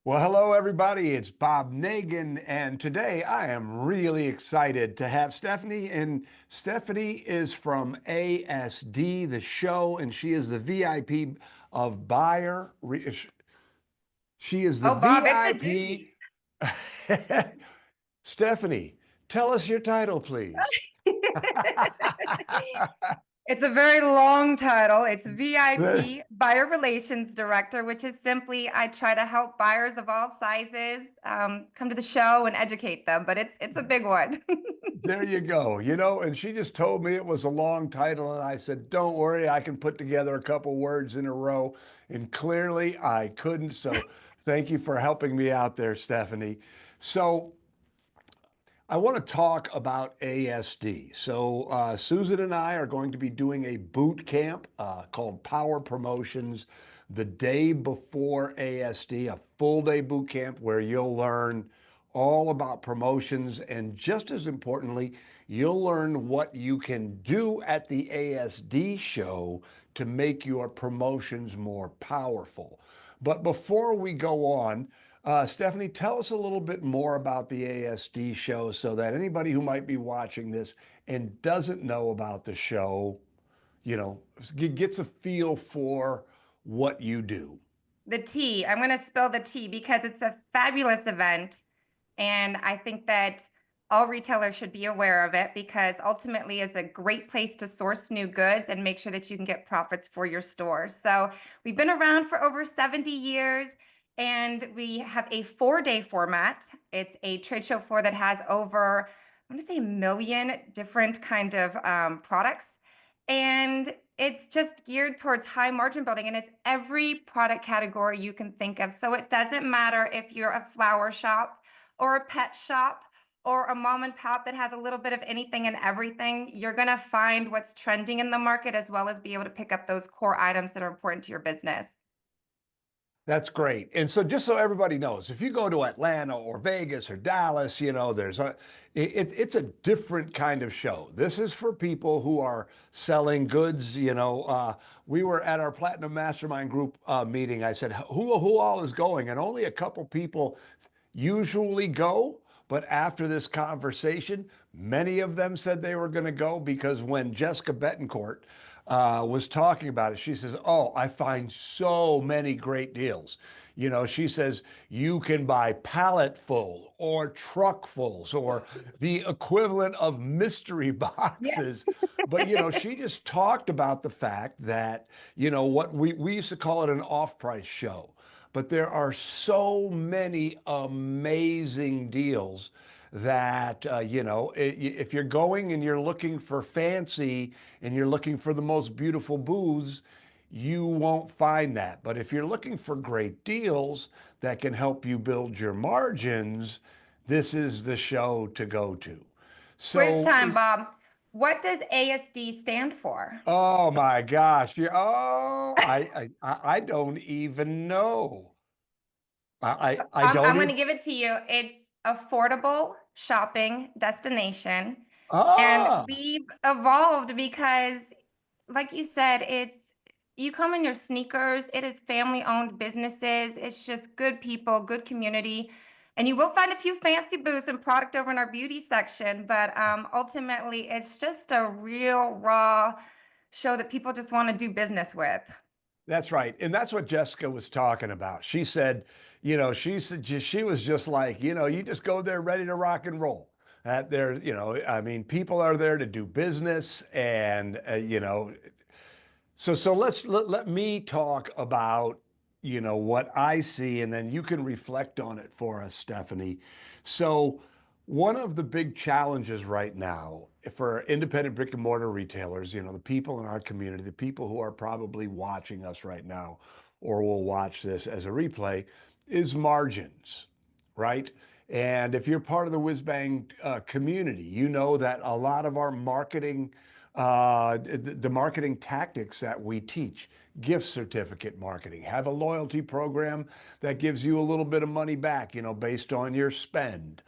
Well, hello, everybody. It's Bob Negen, and today I am really excited to have Stephanie. And Stephanie is from ASD, the show, and she is the VIP of buyer. She is the Oh, Bob, it's a doozy. VIP. Stephanie, tell us your title, please. It's a very long title. It's VIP Buyer Relations Director, which is simply I try to help buyers of all sizes come to the show and educate them. But it's a big one. There you go. And she just told me it was a long title, and I said, "Don't worry, I can put together a couple words in a row." And clearly I couldn't. So thank you for helping me out there, Stephanie. So I want to talk about ASD. So Susan and I are going to be doing a boot camp called Power Promotions the day before ASD, a full day boot camp where you'll learn all about promotions. And just as importantly, you'll learn what you can do at the ASD show to make your promotions more powerful. But before we go on, Stephanie, tell us a little bit more about the ASD show so that anybody who might be watching this and doesn't know about the show, you know, gets a feel for what you do. The tea. I'm going to spill the tea because it's a fabulous event. And I think that all retailers should be aware of it because ultimately it's a great place to source new goods and make sure that you can get profits for your store. So we've been around for over 70 years and we have a 4-day format. It's a trade show floor that has over, I want to say, a million different kind of products. And it's just geared towards high margin building and it's every product category you can think of. So it doesn't matter if you're a flower shop or a pet shop or a mom and pop that has a little bit of anything and everything, you're going to find what's trending in the market as well as be able to pick up those core items that are important to your business. That's great. And so just so everybody knows, if you go to Atlanta or Vegas or Dallas, it's a different kind of show. This is for people who are selling goods. We were at our Platinum Mastermind group meeting. I said, who all is going? And only a couple people usually go. But after this conversation, many of them said they were going to go because when Jessica Betancourt was talking about it, she says, "Oh, I find so many great deals." She says you can buy palletful or truckfuls or the equivalent of mystery Yeah. boxes. But, she just talked about the fact that, what we used to call it an off-price show. But there are so many amazing deals that, if you're going and you're looking for fancy and you're looking for the most beautiful booths, you won't find that. But if you're looking for great deals that can help you build your margins, this is the show to go to. Quiz So, time, Bob. What does ASD stand for? oh my gosh, I don't even know. I I'm don't going to even. give it to you. It's affordable shopping destination. And Ah, we've evolved because, like you said, you come in your sneakers, it is family owned businesses, it's just good people, good community. And you will find a few fancy booths and product over in our beauty section, but ultimately, it's just a real raw show that people just want to do business with. that's right. And that's what Jessica was talking about. She said, she was just like, you just go there ready to rock and roll. That there, I mean, people are there to do business and, so let me talk about, what I see, and then you can reflect on it for us, Stephanie. So one of the big challenges right now for independent brick and mortar retailers, the people in our community, the people who are probably watching us right now or will watch this as a replay, is margins, right? And if you're part of the whiz bang community, you know that a lot of our marketing the marketing tactics that we teach, gift certificate marketing, have a loyalty program that gives you a little bit of money back, based on your spend,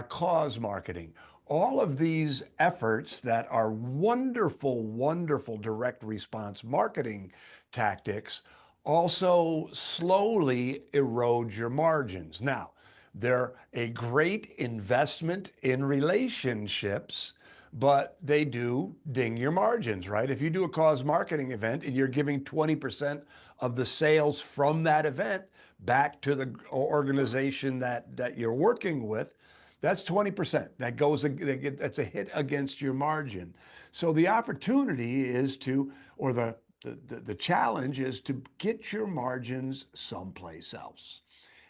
cause marketing. All of these efforts that are wonderful, wonderful direct response marketing tactics also slowly erode your margins. Now, they're a great investment in relationships, but they do ding your margins, right? If you do a cause marketing event and you're giving 20% of the sales from that event back to the organization that you're working with, that's 20%. That's a hit against your margin. So the opportunity is to, or the challenge is to get your margins someplace else.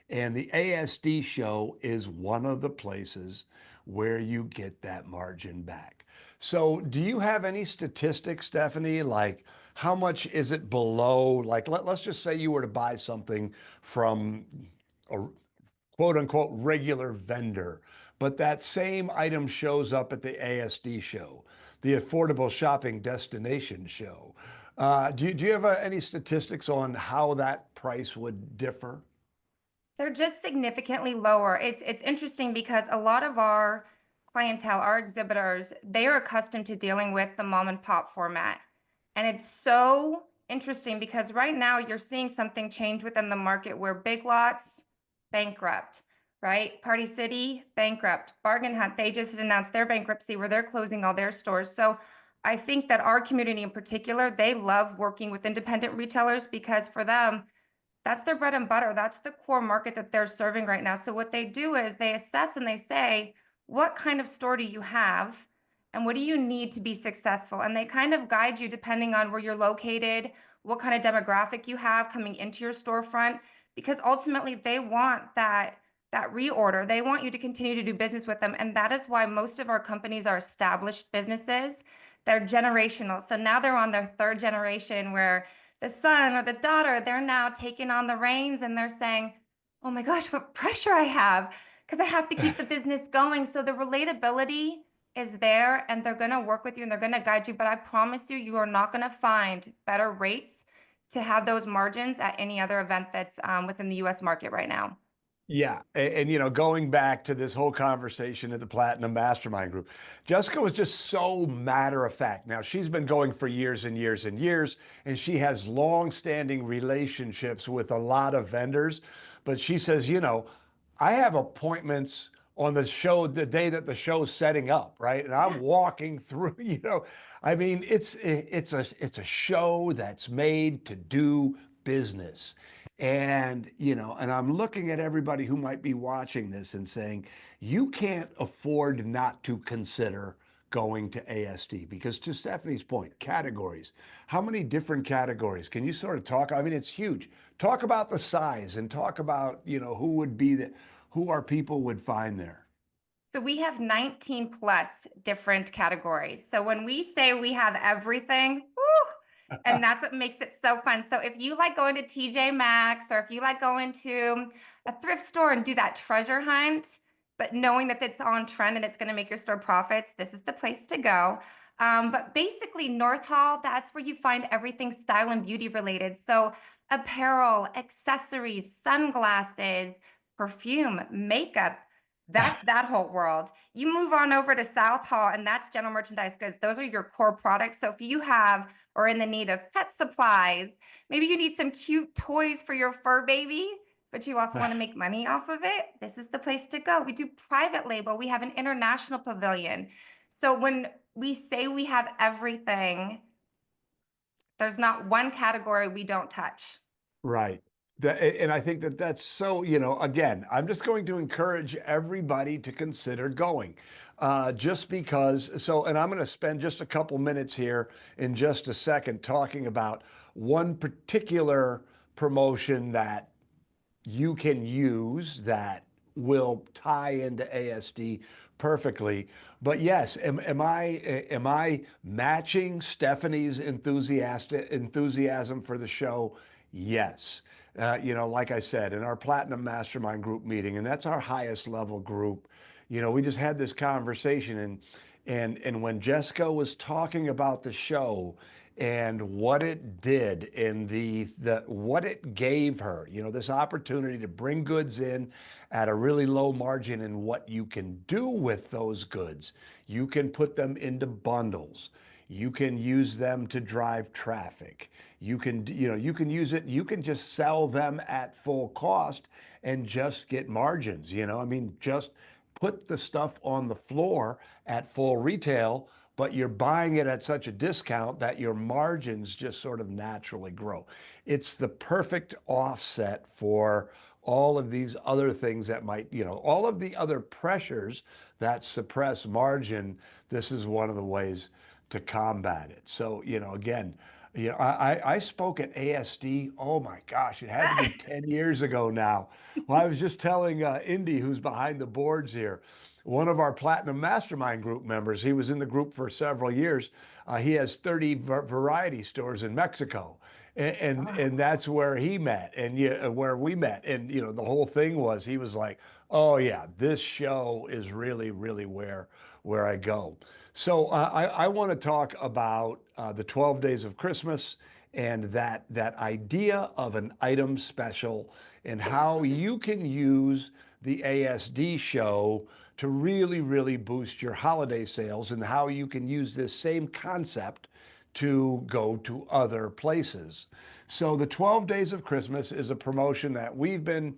And the ASD show is one of the places where you get that margin back. So, do you have any statistics, Stephanie? Like, how much is it below? Like, let's just say you were to buy something from a quote unquote regular vendor, but that same item shows up at the ASD show, the Affordable Shopping Destination show. Do you have any statistics on how that price would differ? They're just significantly lower. It's interesting because a lot of our clientele, our exhibitors, they are accustomed to dealing with the mom and pop format. And it's so interesting because right now you're seeing something change within the market where Big Lots bankrupt, right? Party City bankrupt. Bargain Hunt, they just announced their bankruptcy where they're closing all their stores. So I think that our community in particular, they love working with independent retailers because for them, that's their bread and butter. That's the core market that they're serving right now. So what they do is they assess and they say, what kind of store do you have? And what do you need to be successful? And they kind of guide you depending on where you're located, what kind of demographic you have coming into your storefront, because ultimately they want that reorder. They want you to continue to do business with them. And that is why most of our companies are established businesses. They're generational. So now they're on their third generation where the son or the daughter, they're now taking on the reins and they're saying, oh my gosh, what pressure I have because I have to keep the business going. So the relatability is there and they're going to work with you and they're going to guide you. But I promise you, you are not going to find better rates to have those margins at any other event that's within the US market right now. Yeah. Going back to this whole conversation at the Platinum Mastermind Group, Jessica was just so matter of fact. Now, she's been going for years and years and years, and she has long-standing relationships with a lot of vendors. But she says, I have appointments on the show the day that the show's setting up, right? And I'm walking through, I mean, it's a show that's made to do business. And I'm looking at everybody who might be watching this and saying, you can't afford not to consider going to ASD because to Stephanie's point, categories. How many different categories? Can you sort of talk? I mean, it's huge. Talk about the size and talk about, who our people would find there. So we have 19 plus different categories. So when we say we have everything, woo, and that's what makes it so fun. So if you like going to TJ Maxx or if you like going to a thrift store and do that treasure hunt, but knowing that it's on trend and it's going to make your store profits, this is the place to go. But basically, North Hall, that's where you find everything style and beauty related. So apparel, accessories, sunglasses, perfume, makeup, that's that whole world. You move on over to South Hall, and that's general merchandise goods. Those are your core products. So if you have or in the need of pet supplies, maybe you need some cute toys for your fur baby, but you also want to make money off of it, this is the place to go. We do private label. We have an international pavilion. So when we say we have everything, there's not one category we don't touch. Right. And I think that that's so, again, I'm just going to encourage everybody to consider going. Just because, and I'm going to spend just a couple minutes here in just a second talking about one particular promotion that you can use that will tie into ASD perfectly. But yes, am I matching Stephanie's enthusiasm for the show? Yes. Like I said, in our Platinum Mastermind group meeting, and that's our highest level group, we just had this conversation and when Jessica was talking about the show and what it did and the what it gave her, this opportunity to bring goods in at a really low margin and what you can do with those goods. You can put them into bundles. You can use them to drive traffic. You can use it, you can just sell them at full cost and just get margins, I mean, just put the stuff on the floor at full retail, but you're buying it at such a discount that your margins just sort of naturally grow. It's the perfect offset for all of these other things that might, all of the other pressures that suppress margin. This is one of the ways to combat it. So, again, I spoke at ASD. Oh my gosh, it had to be 10 years ago now. Well, I was just telling Indy, who's behind the boards here, one of our Platinum Mastermind group members, he was in the group for several years. He has 30 variety stores in Mexico. And Wow. that's where he met and where we met. And, the whole thing was he was like, oh, yeah, this show is really, really where I go. So I want to talk about the 12 days of Christmas and that idea of an item special and how you can use the ASD show to really, really boost your holiday sales and how you can use this same concept to go to other places. So the 12 Days of Christmas is a promotion that we've been,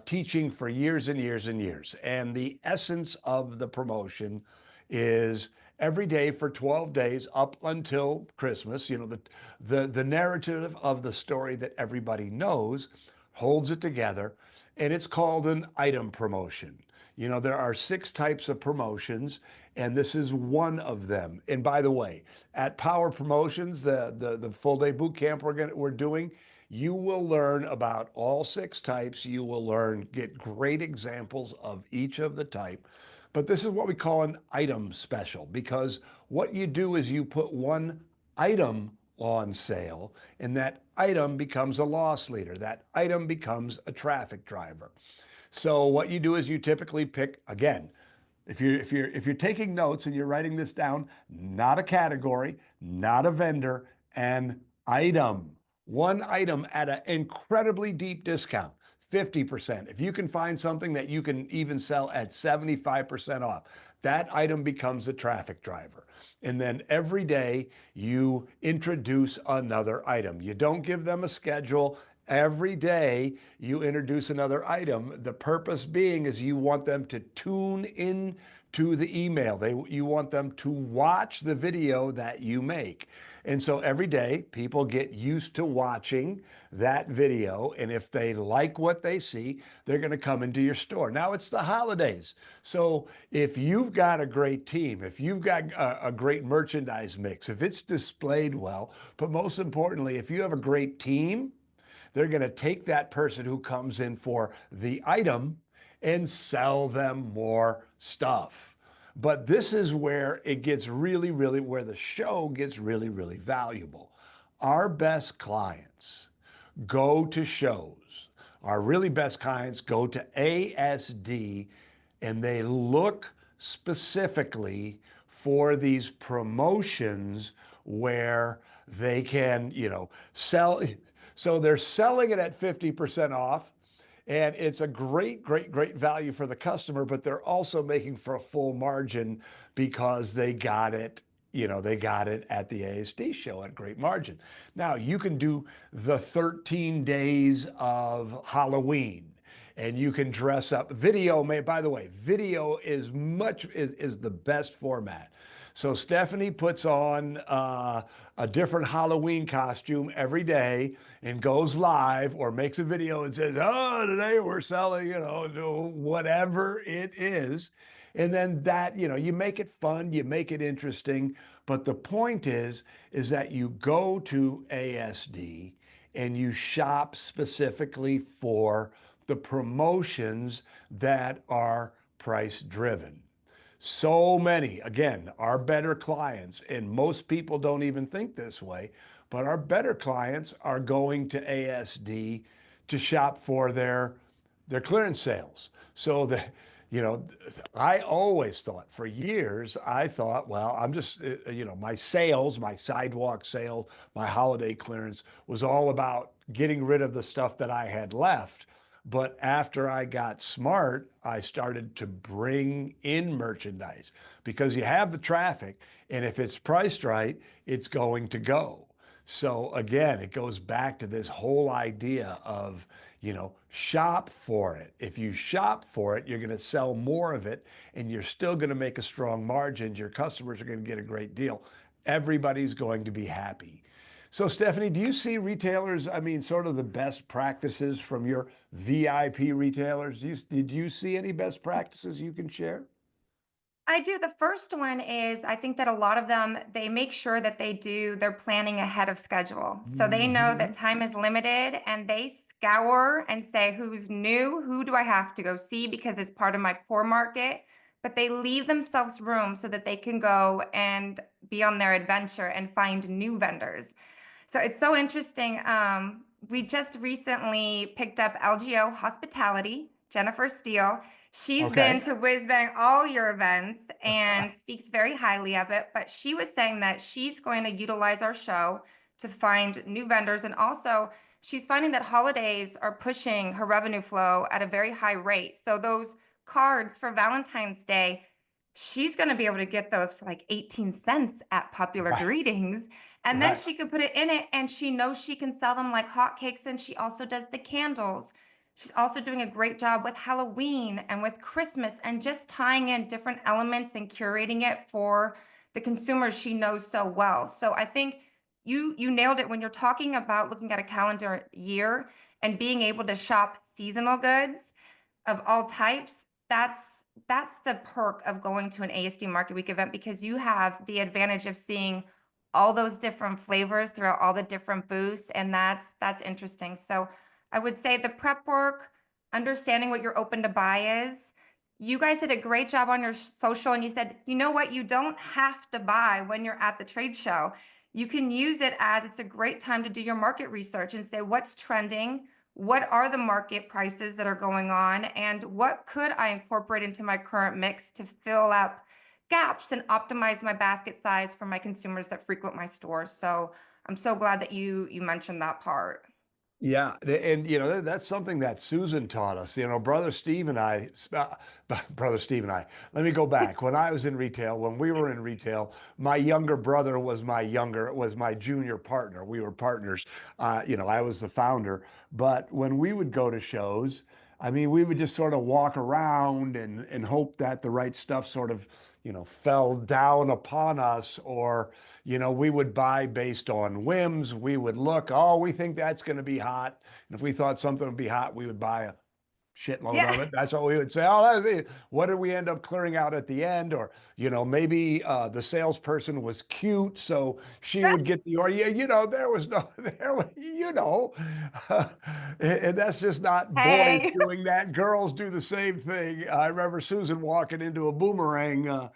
teaching for years and years and years. And the essence of the promotion is every day for 12 days up until Christmas, the narrative of the story that everybody knows holds it together, and it's called an item promotion. There are 6 types of promotions, and this is one of them. And by the way, at Power Promotions, the full day boot camp we're doing, you will learn about all 6 types. You will get great examples of each of the type. But this is what we call an item special, because what you do is you put one item on sale, and that item becomes a loss leader. That item becomes a traffic driver. So what you do is you typically pick, again, if you're taking notes and you're writing this down, not a category, not a vendor, an item. One item at an incredibly deep discount, 50%. If you can find something that you can even sell at 75% off, that item becomes a traffic driver. And then every day you introduce another item. You don't give them a schedule. Every day you introduce another item. The purpose being is you want them to tune in to the email. You want them to watch the video that you make. And so every day people get used to watching that video. And if they like what they see, they're going to come into your store. Now it's the holidays. So if you've got a great team, if you've got a great merchandise mix, if it's displayed well, but most importantly, if you have a great team, they're going to take that person who comes in for the item and sell them more stuff. But this is where it gets really, really, where the show gets really, really valuable. Our best clients go to shows. Our really best clients go to ASD and they look specifically for these promotions where they can, sell. So they're selling it at 50% off. And it's a great, great, great value for the customer, but they're also making for a full margin because they got it at the ASD show at great margin. Now you can do the 13 days of Halloween and you can dress up. By the way, video is the best format. So Stephanie puts on a different Halloween costume every day and goes live or makes a video and says, oh, today we're selling, whatever it is. And then you make it fun, you make it interesting. But the point is that you go to ASD and you shop specifically for the promotions that are price driven. So many, again, our better clients, and most people don't even think this way, but our better clients are going to ASD to shop for their clearance sales. So you know, I always thought for years, I thought, well, I'm just, my sales, my sidewalk sales, my holiday clearance was all about getting rid of the stuff that I had left. But after I got smart, I started to bring in merchandise because you have the traffic, and if it's priced right, it's going to go. So again, it goes back to this whole idea of, shop for it. If you shop for it, you're going to sell more of it and you're still going to make a strong margin. Your customers are going to get a great deal. Everybody's going to be happy. So, Stephanie, do you see retailers, I mean, sort of the best practices from your VIP retailers? Did you see any best practices you can share? I do. The first one is I think that a lot of them, they make sure that they do their planning ahead of schedule. So they know that Mhm. time is limited and they scour and say who's new, who do I have to go see because it's part of my core market. But they leave themselves room so that they can go and be on their adventure and find new vendors. So it's so interesting. We just recently picked up LGO Hospitality, Jennifer Steele. She's been Okay. to Whiz Bang all your events and speaks very highly of it. But she was saying that she's going to utilize our show to find new vendors. And also, she's finding that holidays are pushing her revenue flow at a very high rate. So, those cards for Valentine's Day, she's going to be able to get those for like 18 cents at Popular Right. Greetings. And then Right. she could put it in it and she knows she can sell them like hotcakes. And she also does the candles. She's also doing a great job with Halloween and with Christmas and just tying in different elements and curating it for the consumers she knows so well. So I think you nailed it when you're talking about looking at a calendar year and being able to shop seasonal goods of all types. That's the perk of going to an ASD Market Week event because you have the advantage of seeing all those different flavors throughout all the different booths, and that's interesting. So I would say the prep work, understanding what your open to buy is. You guys did a great job on your social, and you said, you know what, you don't have to buy when you're at the trade show. You can use it as it's a great time to do your market research and say what's trending, what are the market prices that are going on, and what could I incorporate into my current mix to fill up gaps and optimize my basket size for my consumers that frequent my stores. So I'm so glad that you mentioned that part. Yeah, and that's something that Susan taught us. Brother Steve and I, brother Steve and I. Let me go back. When I was in retail, when we were in retail, my younger brother was my junior partner. We were partners. I was the founder. But when we would go to shows, I mean, we would just sort of walk around and hope that the right stuff sort of, fell down upon us, or we would buy based on whims. We would look, oh, we think that's going to be hot. And if we thought something would be hot, we would buy a shitload Yeah. of it. That's what we would say. Oh, that's it. What did we end up clearing out at the end? Or, maybe the salesperson was cute, so she would get the, or, yeah, there was no, there, and that's just not boys Hey. doing that. Girls do the same thing. I remember Susan walking into a boomerang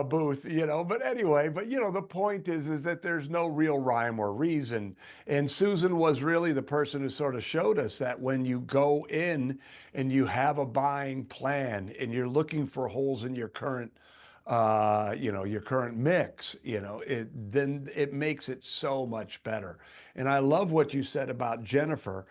booth, but anyway, the point is that there's no real rhyme or reason. And Susan was really the person who sort of showed us that when you go in and you have a buying plan and you're looking for holes in your current mix, then it makes it so much better. And I love what you said about Jennifer,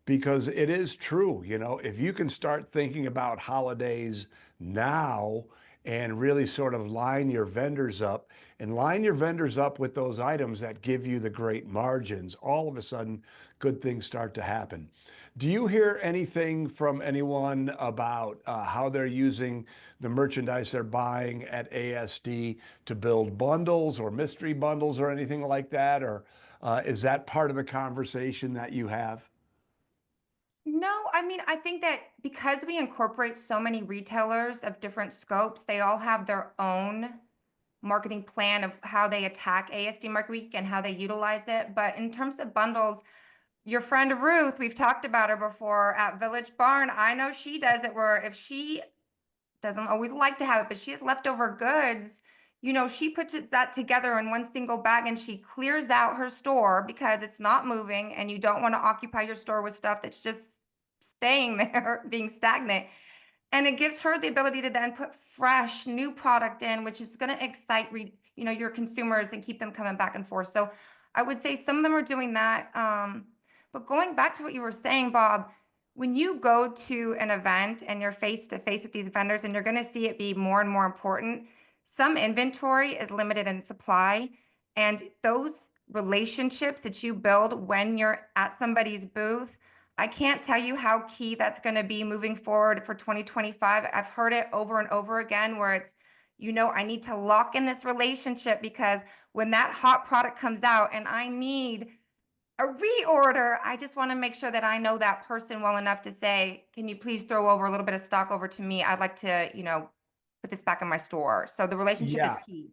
because it is true. If you can start thinking about holidays now and really sort of line your vendors up with those items that give you the great margins, all of a sudden good things start to happen. Do you hear anything from anyone about how they're using the merchandise they're buying at ASD to build bundles or mystery bundles or anything like that? Or is that part of the conversation that you have? No, I mean, I think that because we incorporate so many retailers of different scopes, they all have their own marketing plan of how they attack ASD Market Week and how they utilize it. But in terms of bundles, your friend Ruth, we've talked about her before at Village Barn. I know she does it where if she doesn't always like to have it, but she has leftover goods. She puts that together in one single bag and she clears out her store because it's not moving and you don't want to occupy your store with stuff that's just staying there, being stagnant. And it gives her the ability to then put fresh new product in, which is going to excite your consumers and keep them coming back and forth. So I would say some of them are doing that. But going back to what you were saying, Bob, When you go to an event and you're face to face with these vendors and you're going to see it be more and more important, some inventory is limited in supply. And those relationships that you build when you're at somebody's booth, I can't tell you how key that's going to be moving forward for 2025. I've heard it over and over again where it's, I need to lock in this relationship because when that hot product comes out and I need a reorder, I just wanna make sure that I know that person well enough to say, "Can you please throw over a little bit of stock over to me? I'd like to, put this back in my store." So the relationship is Yeah, key.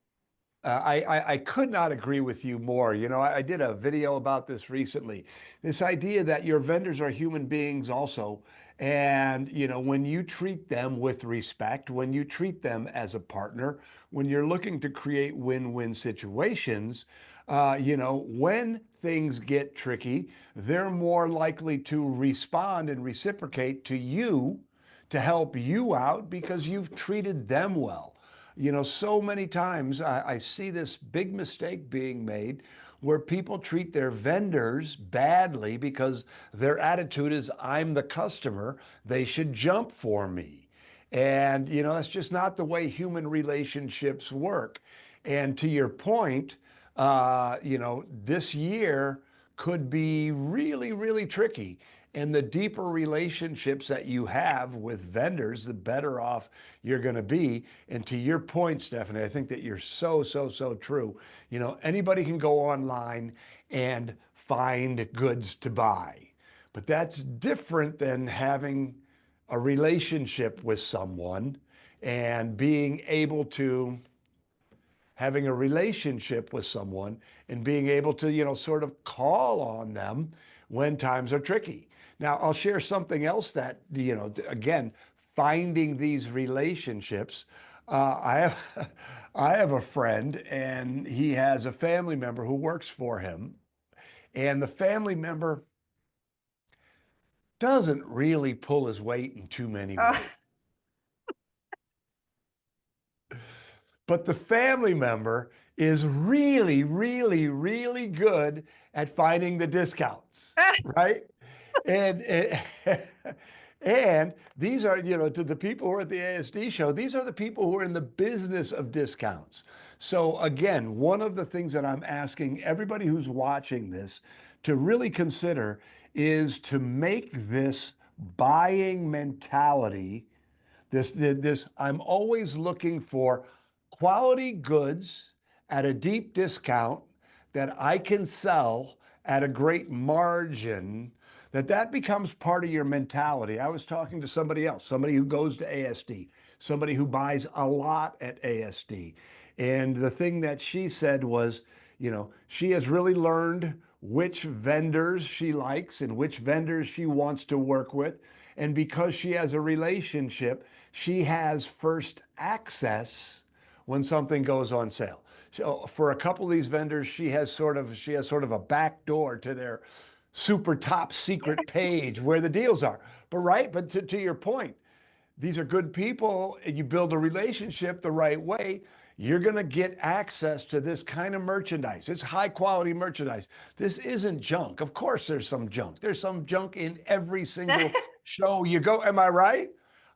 I could not agree with you more. I did a video about this recently. This idea that your vendors are human beings also. And, when you treat them with respect, when you treat them as a partner, when you're looking to create win-win situations, when things get tricky, they're more likely to respond and reciprocate to you to help you out because you've treated them well. So many times I see this big mistake being made where people treat their vendors badly because their attitude is, I'm the customer, they should jump for me. And, that's just not the way human relationships work. And to your point, this year could be really, really tricky. And the deeper relationships that you have with vendors, the better off you're going to be. And to your point, Stephanie, I think that you're so, so, so true. Anybody can go online and find goods to buy, but that's different than having a relationship with someone and being able to having a relationship with someone and being able to, sort of call on them when times are tricky. Now, I'll share something else that, again, finding these relationships. I have, I have a friend, and he has a family member who works for him, and the family member doesn't really pull his weight in too many Oh, ways. But the family member is really, really, really good at finding the discounts, right? And and these are, to the people who are at the ASD show, these are the people who are in the business of discounts. So again, one of the things that I'm asking everybody who's watching this to really consider is to make this buying mentality this I'm always looking for quality goods at a deep discount that I can sell at a great margin, that becomes part of your mentality. I was talking to somebody else, somebody who goes to ASD, somebody who buys a lot at ASD. And the thing that she said was, she has really learned which vendors she likes and which vendors she wants to work with. And because she has a relationship, she has first access when something goes on sale. So for a couple of these vendors, she has sort of a back door to their super top secret page where the deals are. But to your point, these are good people, and you build a relationship the right way, you're going to get access to this kind of merchandise. It's high quality merchandise. This isn't junk. Of course, there's some junk. There's some junk in every single show you go. Am I right?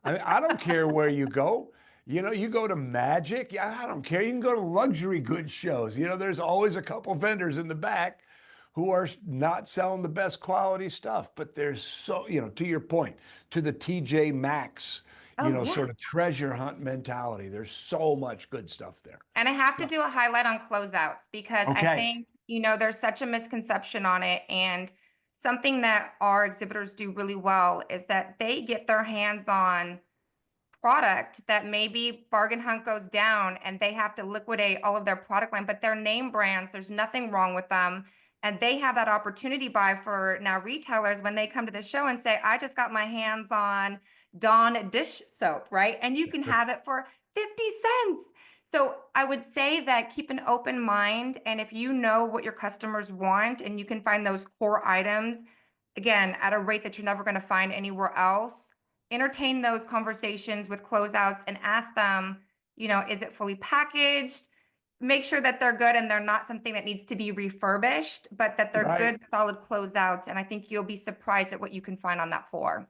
I don't care where you go. You go to Magic. Yeah, I don't care. You can go to luxury goods shows. There's always a couple vendors in the back who are not selling the best quality stuff. But there's so, to your point, to the TJ Maxx, oh yeah. sort of treasure hunt mentality. There's so much good stuff there. And I have to So, do a highlight on closeouts because I okay. think, there's such a misconception on it. And something that our exhibitors do really well is that they get their hands on product that maybe Bargain Hunt goes down and they have to liquidate all of their product line, but they're name brands. There's nothing wrong with them. And they have that opportunity buy for now retailers when they come to the show and say, I just got my hands on Dawn dish soap, right? And you can have it for 50 cents. So I would say that keep an open mind. And if you know what your customers want and you can find those core items, again, at a rate that you're never going to find anywhere else, entertain those conversations with closeouts and ask them, is it fully packaged? Make sure that they're good and they're not something that needs to be refurbished, but that they're Right. good, solid closeouts. And I think you'll be surprised at what you can find on that floor.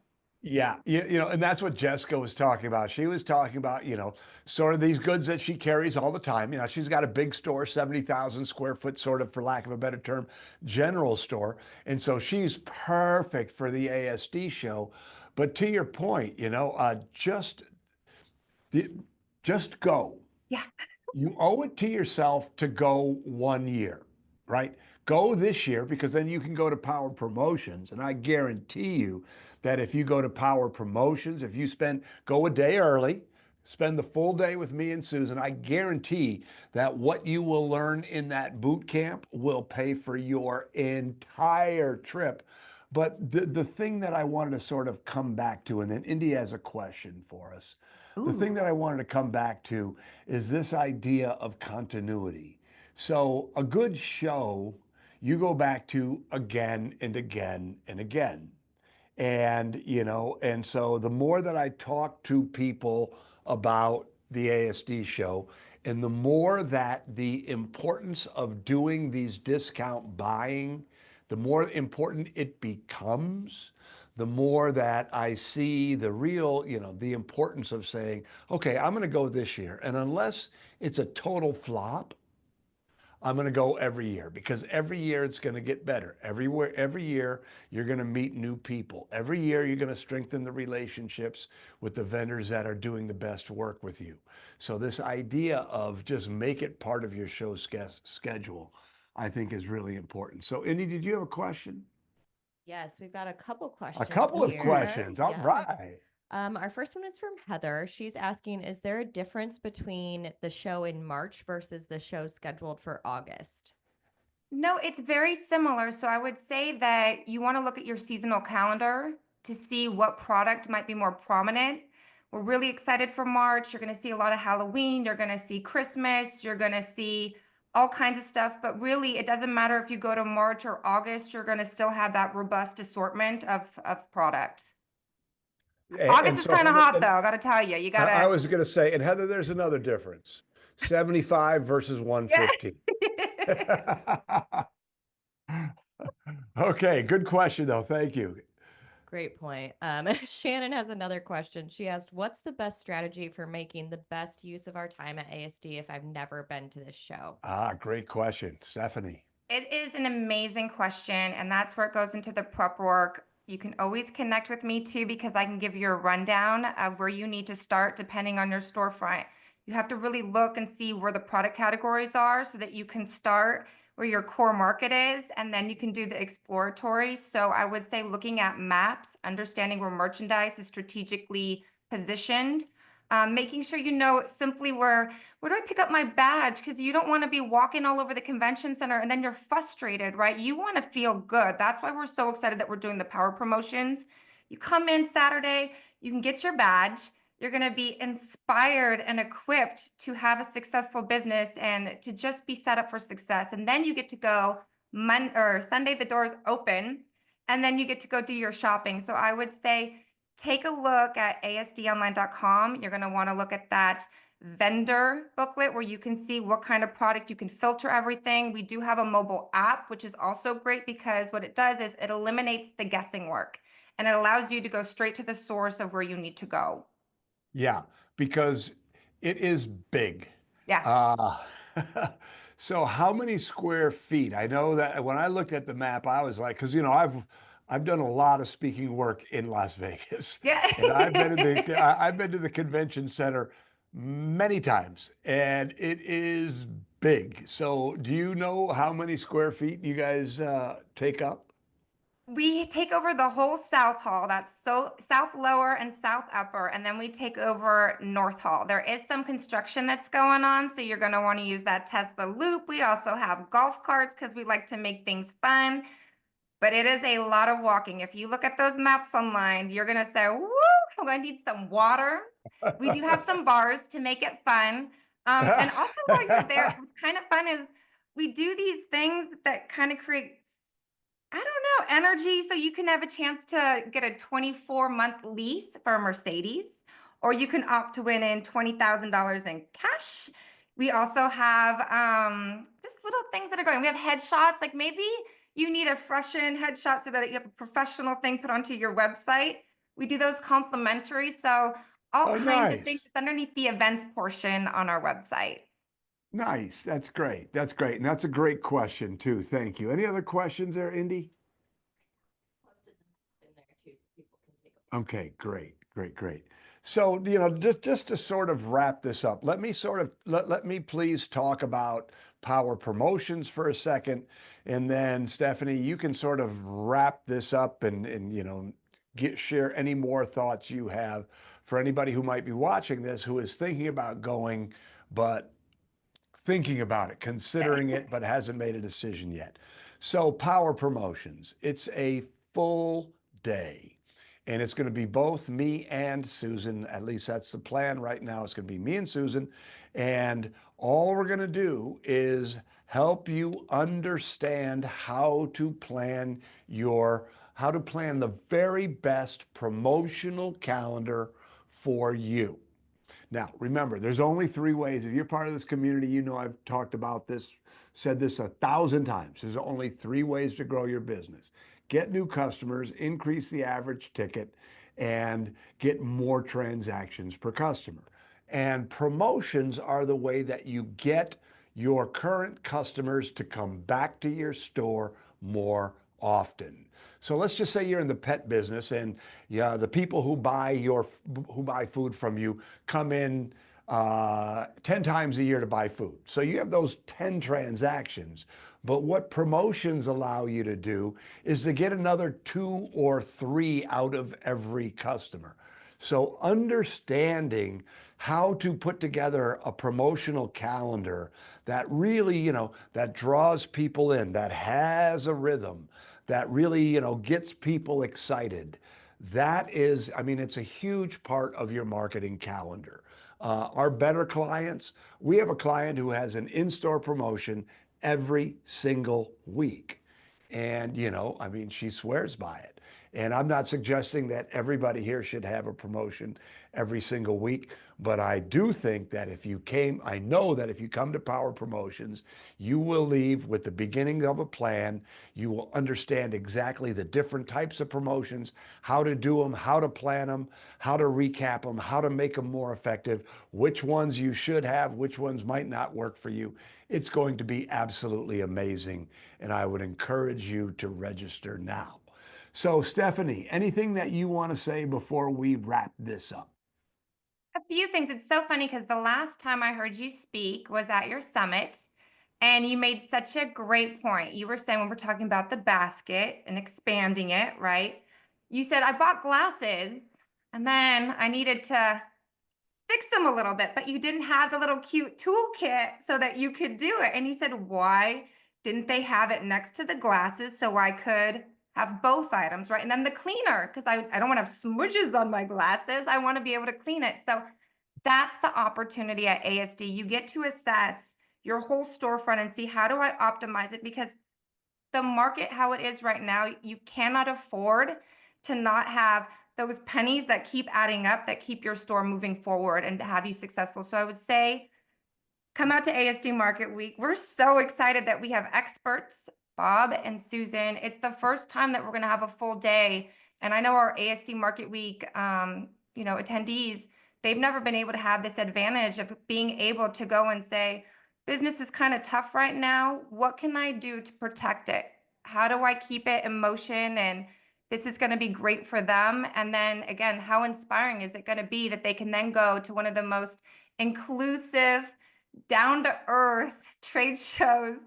Yeah, and that's what Jessica was talking about. She was talking about, sort of these goods that she carries all the time. She's got a big store, 70,000 square foot, sort of, for lack of a better term, general store. And so she's perfect for the ASD show. But to your point, the, just go. Yeah. You owe it to yourself to go 1 year, right? Go this year because then you can go to Power Promotions. And I guarantee you that if you go to Power Promotions, if you go a day early, spend the full day with me and Susan, I guarantee that what you will learn in that boot camp will pay for your entire trip. But the thing that I wanted to sort of come back to, and then Indy has a question for us. The thing Ooh. that I wanted to come back to is this idea of continuity. So, a good show you go back to again and again and again. And so the more that I talk to people about the ASD show, and the more that the importance of doing these discount buying, the more important it becomes, the more that I see the real, the importance of saying, okay, I'm going to go this year. And unless it's a total flop, I'm going to go every year because every year it's going to get better. Every year you're going to meet new people. Every year you're going to strengthen the relationships with the vendors that are doing the best work with you. So this idea of just make it part of your show schedule, I think is really important. So Indy, did you have a question? Yes, we've got a couple A questions couple of here. questions. All Yeah. right. Our first one is from Heather. She's asking, is there a difference between the show in March versus the show scheduled for August? No, it's very similar. So I would say that you want to look at your seasonal calendar to see what product might be more prominent. We're really excited for March. You're going to see a lot of Halloween. You're going to see Christmas. You're going to see all kinds of stuff. But really, it doesn't matter if you go to March or August, you're going to still have that robust assortment of product. August And is so kind of Heather, hot, and though. I got to tell you, you got I to, was going to say, and Heather, there's another difference. 75 versus yeah. 150. Okay, good question though. Thank you. Great point. Shannon has another question. She asked, what's the best strategy for making the best use of our time at ASD if I've never been to this show? Great question, Stephanie. It is an amazing question, and that's where it goes into the prep work. You can always connect with me too, because I can give you a rundown of where you need to start depending on your storefront. You have to really look and see where the product categories are so that you can start where your core market is, and then you can do the exploratory. So I would say looking at maps, understanding where merchandise is strategically positioned, making sure you know simply where do I pick up my badge? Because you don't want to be walking all over the convention center and then you're frustrated, right? You want to feel good. That's why we're so excited that we're doing the power promotions. You come in Saturday, you can get your badge. You're going to be inspired and equipped to have a successful business and to just be set up for success. And then you get to go Monday or Sunday, the doors open, and then you get to go do your shopping. So I would say take a look at asdonline.com. You're going to want to look at that vendor booklet where you can see what kind of product you can filter everything. We do have a mobile app, which is also great because what it does is it eliminates the guessing work and it allows you to go straight to the source of where you need to go. Yeah, because it is big. Yeah. Uh, so how many square feet? I know that when I looked at the map, I was like, because I've done a lot of speaking work in Las Vegas, Yeah. and I've been to the convention center many times, and it is big. So do you know how many square feet you guys take up? We take over the whole South Hall. That's so South Lower and South Upper, and then we take over North Hall. There is some construction that's going on, so you're going to want to use that Tesla loop. We also have golf carts because we like to make things fun, but it is a lot of walking. If you look at those maps online, you're going to say, "Woo, I'm going to need some water." We do have some bars to make it fun. And also while you're there, what's kind of fun is we do these things that kind of create, I don't know, energy. So you can have a chance to get a 24-month lease for a Mercedes, or you can opt to win in $20,000 in cash. We also have just little things that are going. We have headshots. Like maybe you need a freshen headshot so that you have a professional thing put onto your website. We do those complimentary, so all Oh, kinds of things. nice. It's underneath the events portion on our website. Nice. That's great. That's great. And that's a great question too. Thank you. Any other questions there, Indy? Posted them in there too, so people can take a look. Okay, great, great, great. So, just to sort of wrap this up, let me please talk about power promotions for a second. And then Stephanie, you can sort of wrap this up and share any more thoughts you have for anybody who might be watching this who is thinking about going, but thinking about it, considering it, but hasn't made a decision yet. So, power promotions, it's a full day. And it's going to be both me and Susan. At least that's the plan right now. It's going to be me and Susan. And all we're going to do is help you understand how to plan the very best promotional calendar for you. Now, remember, there's only three ways. If you're part of this community, I've talked about this, said this 1,000 times. There's only three ways to grow your business: get new customers, increase the average ticket, and get more transactions per customer. And promotions are the way that you get your current customers to come back to your store more often. So let's just say you're in the pet business, and yeah, the people who buy food from you come in 10 times a year to buy food. So you have those 10 transactions. But what promotions allow you to do is to get another 2 or 3 out of every customer. So understanding how to put together a promotional calendar that really, that draws people in, that has a rhythm, that really, gets people excited. That is, I mean, it's a huge part of your marketing calendar. Our better clients, we have a client who has an in-store promotion every single week. And, I mean, she swears by it. And I'm not suggesting that everybody here should have a promotion every single week, but I do think that I know that if you come to Power Promotions, you will leave with the beginning of a plan. You will understand exactly the different types of promotions, how to do them, how to plan them, how to recap them, how to make them more effective, which ones you should have, which ones might not work for you. It's going to be absolutely amazing, and I would encourage you to register now. So, Stephanie, anything that you want to say before we wrap this up? A few things. It's so funny because the last time I heard you speak was at your summit, and you made such a great point. You were saying when we're talking about the basket and expanding it, right? You said, I bought glasses and then I needed to fix them a little bit, but you didn't have the little cute toolkit so that you could do it. And you said, why didn't they have it next to the glasses so I could have both items, right? And then the cleaner, because I don't want to have smudges on my glasses. I want to be able to clean it. So that's the opportunity at ASD. You get to assess your whole storefront and see, how do I optimize it? Because the market, how it is right now, you cannot afford to not have those pennies that keep adding up, that keep your store moving forward and have you successful. So I would say, come out to ASD Market Week. We're so excited that we have experts, Bob and Susan. It's the first time that we're going to have a full day. And I know our ASD Market Week, attendees, they've never been able to have this advantage of being able to go and say, business is kind of tough right now. What can I do to protect it? How do I keep it in motion? And this is going to be great for them. And then again, how inspiring is it going to be that they can then go to one of the most inclusive, down to earth trade shows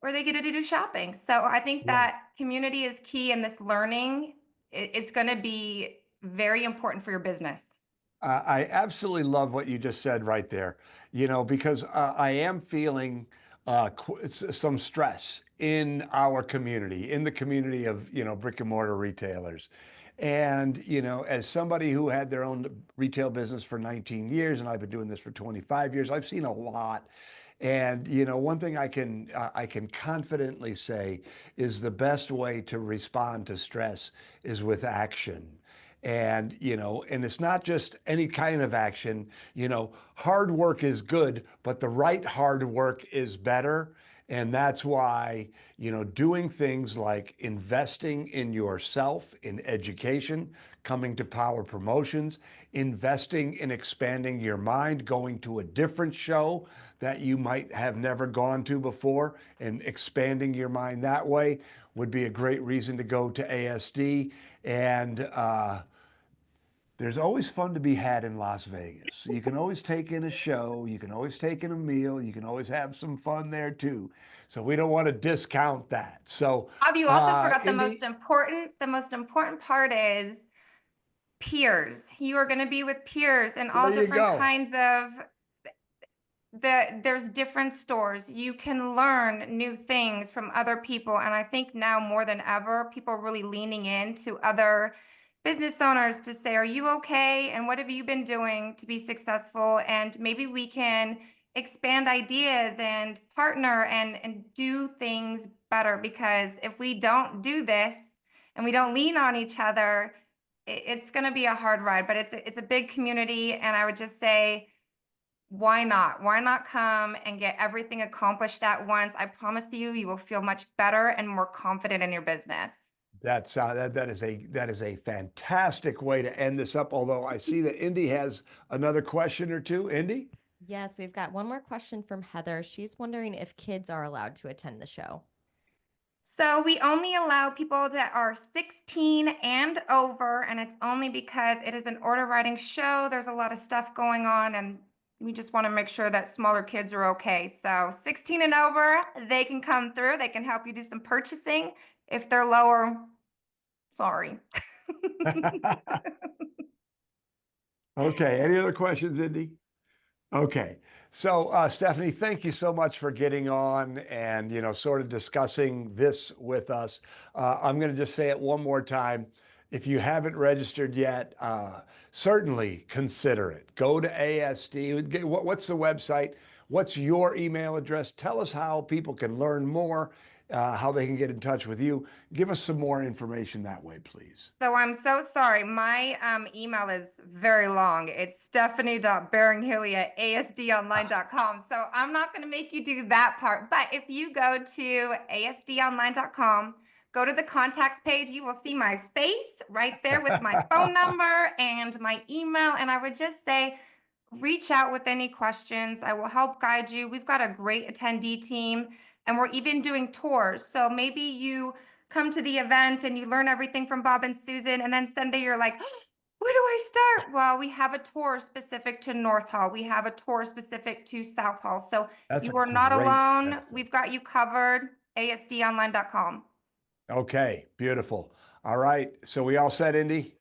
where they get to do shopping. So I think Right. that community is key, and this learning is going to be very important for your business. I absolutely love what you just said right there, because I am feeling some stress in our community, in the community of, brick and mortar retailers. And, as somebody who had their own retail business for 19 years, and I've been doing this for 25 years, I've seen a lot. And, one thing I can confidently say is the best way to respond to stress is with action. And, and it's not just any kind of action. Hard work is good, but the right hard work is better. And that's why, doing things like investing in yourself, in education, coming to Power Promotions, investing in expanding your mind, going to a different show that you might have never gone to before, and expanding your mind that way would be a great reason to go to ASD. And there's always fun to be had in Las Vegas. You can always take in a show, you can always take in a meal, you can always have some fun there too. So we don't want to discount that. So, Bob, you also forgot Indy, the most important part is peers. You are going to be with peers and all there you different go. kinds of there's different stores. You can learn new things from other people. And I think now more than ever, people are really leaning into other business owners to say, are you okay? And what have you been doing to be successful? And maybe we can expand ideas and partner and do things better. Because if we don't do this and we don't lean on each other, it's going to be a hard ride. But it's a big community. And I would just say, why not? Why not come and get everything accomplished at once? I promise you, you will feel much better and more confident in your business. That is a fantastic way to end this up. Although I see that Indy has another question or two. Indy? Yes, we've got one more question from Heather. She's wondering if kids are allowed to attend the show. So we only allow people that are 16 and over, and it's only because it is an order writing show. There's a lot of stuff going on, and we just want to make sure that smaller kids are okay. So 16 and over, they can come through. They can help you do some purchasing. If they're lower, sorry. Okay. Any other questions, Indy? Okay. So, Stephanie, thank you so much for getting on and, sort of discussing this with us. I'm going to just say it one more time. If you haven't registered yet, certainly consider it. Go to ASD. What's the website? What's your email address? Tell us how people can learn more, how they can get in touch with you. Give us some more information that way, please. So I'm so sorry. My email is very long. It's stephanie.beringhele@asdonline.com. So I'm not going to make you do that part. But if you go to asdonline.com, go to the contacts page, you will see my face right there with my phone number and my email. And I would just say, reach out with any questions. I will help guide you. We've got a great attendee team, and we're even doing tours. So maybe you come to the event and you learn everything from Bob and Susan, and then Sunday you're like, where do I start? Well, we have a tour specific to North Hall. We have a tour specific to South Hall. So That's a you are not great alone. website. We've got you covered. ASDonline.com. Okay, beautiful. All right. So we all set, Indy?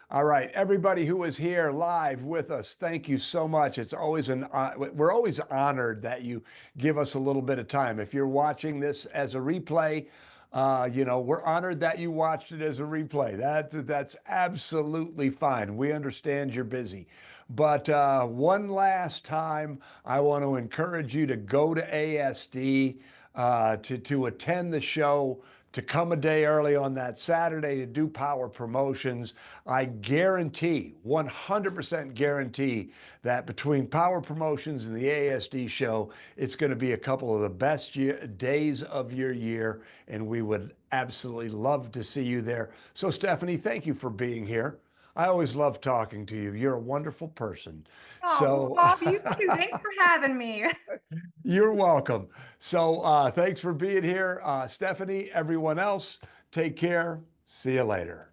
All right, everybody who is here live with us, thank you so much. It's always we're always honored that you give us a little bit of time. If you're watching this as a replay, we're honored that you watched it as a replay. That's absolutely fine. We understand you're busy. But one last time, I want to encourage you to go to ASD, to attend the show, to come a day early on that Saturday to do Power Promotions. I guarantee, 100% guarantee, that between Power Promotions and the ASD show, it's going to be a couple of the best days of your year, and we would absolutely love to see you there. So, Stephanie, thank you for being here. I always love talking to you. You're a wonderful person. Oh, well, So, Bob, you too. Thanks for having me. you're welcome. So thanks for being here. Stephanie, everyone else, take care. See you later.